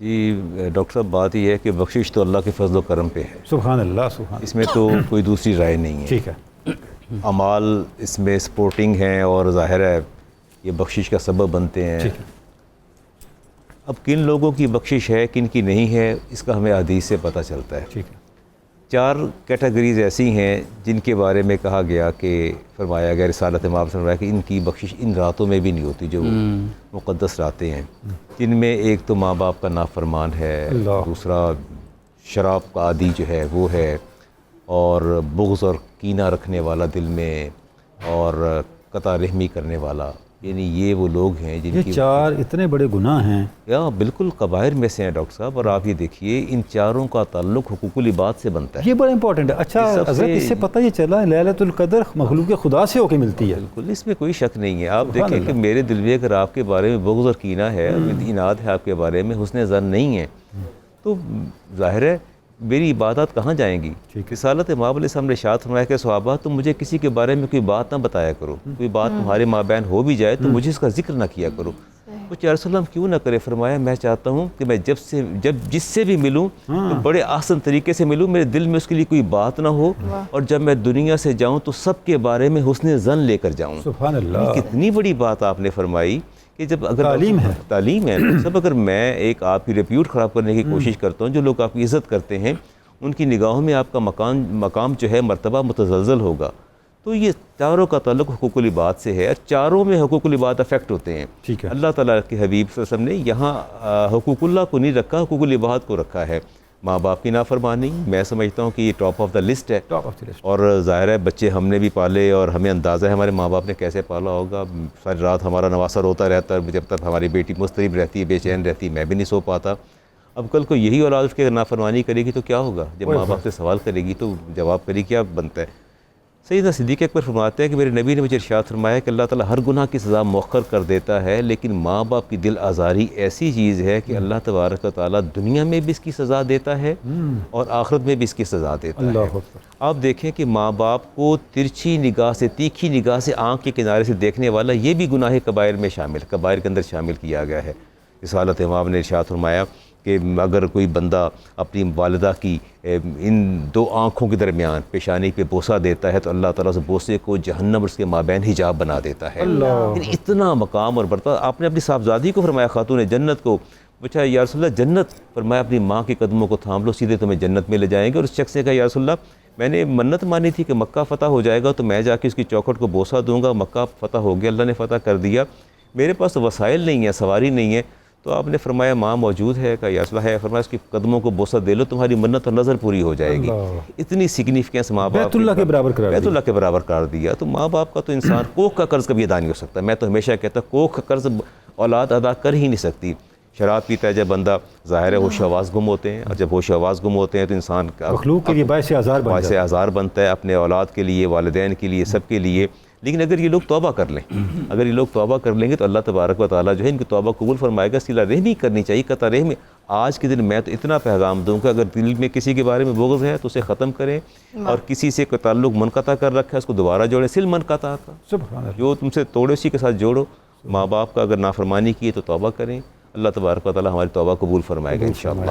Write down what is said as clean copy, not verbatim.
جی doctor صاحب، بات یہ ہے کہ بخشش تو اللہ کے فضل و کرم پہ ہے. سبحان اللہ، سبحان اس میں تو کوئی دوسری رائے نہیں ہے. ٹھیک ہے. اعمال اس میں سپورٹنگ ہیں اور ظاہر ہے یہ بخشش کا سبب بنتے ہیں. ٹھیک ہے. اب کن لوگوں کی بخشش ہے کن کی نہیں ہے اس کا ہمیں حدیث سے پتہ چلتا ہے. ٹھیک ہے. 4 کیٹیگریز ایسی ہیں جن کے بارے میں کہا گیا کہ فرمایا گیا رسالت میں آپ سے فرمایا کہ ان کی بخشش ان راتوں میں بھی نہیں ہوتی جو مقدس راتیں ہیں، جن میں ایک تو ماں باپ کا نافرمان ہے، دوسرا شراب کا عادی جو ہے وہ ہے، اور بغض اور کینہ رکھنے والا دل میں، اور قطع رحمی کرنے والا. یعنی یہ وہ لوگ ہیں جن یہ کی 4 اتنے بڑے گناہ ہیں. یا بالکل کبائر میں سے ہیں ڈاکٹر صاحب. اور آپ یہ دیکھیے ان 4 کا تعلق حقوق العباد سے بنتا ہے. یہ بڑا امپورٹنٹ ہے. اچھا حضرت، اس سے پتہ یہ چلا لیلۃ القدر مخلوق خدا سے ہو کے ملتی ہے. بالکل، اس میں کوئی شک نہیں ہے. آپ دیکھیں کہ میرے دل میں اگر آپ کے بارے میں بغض اور کینہ ہے، اناد ہے آپ کے بارے میں، حسن ظن نہیں ہے، تو ظاہر ہے میری عبادات کہاں جائیں گی؟ رسالت مآب علیہ السلام نے ارشاد فرمایا کہ صحابہ تم مجھے کسی کے بارے میں کوئی بات نہ بتایا کرو، کوئی بات تمہارے مابین ہو بھی جائے تو مجھے اس کا ذکر نہ کیا کرو. کچھ یا رسول اللہ کیوں نہ کرے؟ فرمایا میں چاہتا ہوں کہ میں جب جس سے بھی ملوں تو بڑے آسان طریقے سے ملوں، میرے دل میں اس کے لیے کوئی بات نہ ہو، اور جب میں دنیا سے جاؤں تو سب کے بارے میں حسن ظن لے کر جاؤں. سبحان اللہ. کتنی بڑی بات آپ نے فرمائی کہ جب اگر تعلیم ہے سب، اگر میں ایک آپ کی ریپیوٹ خراب کرنے کی کوشش کرتا ہوں، جو لوگ آپ کی عزت کرتے ہیں ان کی نگاہوں میں آپ کا مقام جو ہے مرتبہ متزلزل ہوگا. تو یہ 4 کا تعلق حقوق العباد سے ہے. 4 میں حقوق العباد افیکٹ ہوتے ہیں. ٹھیک ہے. اللہ تعالیٰ کے حبیب صلی اللہ علیہ وسلم نے یہاں حقوق اللہ کو نہیں رکھا، حقوق العباد کو رکھا ہے. ماں باپ کی نافرمانی میں سمجھتا ہوں کہ یہ ٹاپ آف دا لسٹ ہے. اور ظاہر ہے بچے ہم نے بھی پالے اور ہمیں اندازہ ہے ہمارے ماں باپ نے کیسے پالا ہوگا. ساری رات ہمارا نواسا روتا رہتا ہے، جب تک ہماری بیٹی مضطرب رہتی ہے، بے چین رہتی ہے، میں بھی نہیں سو پاتا. اب کل کو یہی اولاد اٹھ کے نافرمانی کرے گی تو کیا ہوگا؟ جب ماں باپ سے سوال کرے گی تو جواب کرے کیا بنتا ہے؟ سیدنا صدیق اکبر فرماتے ہیں کہ میرے نبی نے مجھے ارشاد فرمایا کہ اللہ تعالیٰ ہر گناہ کی سزا مؤخر کر دیتا ہے، لیکن ماں باپ کی دل آزاری ایسی چیز ہے کہ اللہ تبارک و تعالیٰ دنیا میں بھی اس کی سزا دیتا ہے اور آخرت میں بھی اس کی سزا دیتا ہے. آپ دیکھیں کہ ماں باپ کو ترچھی نگاہ سے، تیکھی نگاہ سے، آنکھ کے کنارے سے دیکھنے والا یہ بھی گناہ کبائر میں کبائر کے اندر شامل کیا گیا ہے. رسالت مآب نے ارشاد فرمایا کہ اگر کوئی بندہ اپنی والدہ کی ان 2 آنکھوں کے درمیان پیشانی پہ بوسہ دیتا ہے تو اللہ تعالیٰ اس بوسے کو جہنم اور اس کے مابین حجاب بنا دیتا ہے. یعنی اتنا مقام اور برتبہ. آپ نے اپنی صاحبزادی کو فرمایا خاتون جنت کو، پوچھا یا رسول اللہ جنت؟ فرمایا اپنی ماں کے قدموں کو تھام لو، سیدھے تمہیں جنت میں لے جائیں گے. اور اس شخص نے کہا یا رسول اللہ میں نے منت مانی تھی کہ مکہ فتح ہو جائے گا تو میں جا کے اس کی چوکھٹ کو بوسہ دوں گا. مکہ فتح ہو گیا، اللہ نے فتح کر دیا، میرے پاس تو وسائل نہیں ہیں، سواری نہیں ہے. تو آپ نے فرمایا ماں موجود ہے؟ کہ یا رسول اللہ ہے. فرمایا اس کی قدموں کو بوسہ دے لو، تمہاری منت اور نظر پوری ہو جائے گی. اتنی سگنیفیکنس ماں باپ بیت اللہ کے برابر قرار دیا. تو ماں باپ کا تو انسان کوکھ کا قرض کبھی ادا نہیں ہو سکتا. میں تو ہمیشہ کہتا ہوں کوکھ کا قرض اولاد ادا کر ہی نہیں سکتی. شراب پیتا ہے جب بندہ، ظاہر ہے ہوش و حواس گم ہوتے ہیں، اور جب ہوش و حواس گم ہوتے ہیں تو انسان مخلوق کے لیے باعث آزار بنتا ہے، اپنے اولاد کے لیے، والدین کے لیے، سب کے لیے. لیکن اگر یہ لوگ توبہ کر لیں، اگر یہ لوگ توبہ کر لیں گے تو اللہ تبارک و تعالیٰ جو ہے ان کی توبہ قبول فرمائے گا. صلہ رحمی کرنی چاہیے، قطع رحمی. آج کے دن میں تو اتنا پیغام دوں کہ اگر دل میں کسی کے بارے میں بغض ہے تو اسے ختم کریں، اور کسی سے کوئی تعلق منقطع کر رکھا ہے اس کو دوبارہ جوڑیں. سل منقطع کا جو تم سے توڑے اسی کے ساتھ جوڑو. ماں باپ کا اگر نافرمانی کی ہے تو توبہ کریں. اللہ تبارک و تعالیٰ ہماری توبہ قبول فرمائے گا انشاءاللہ.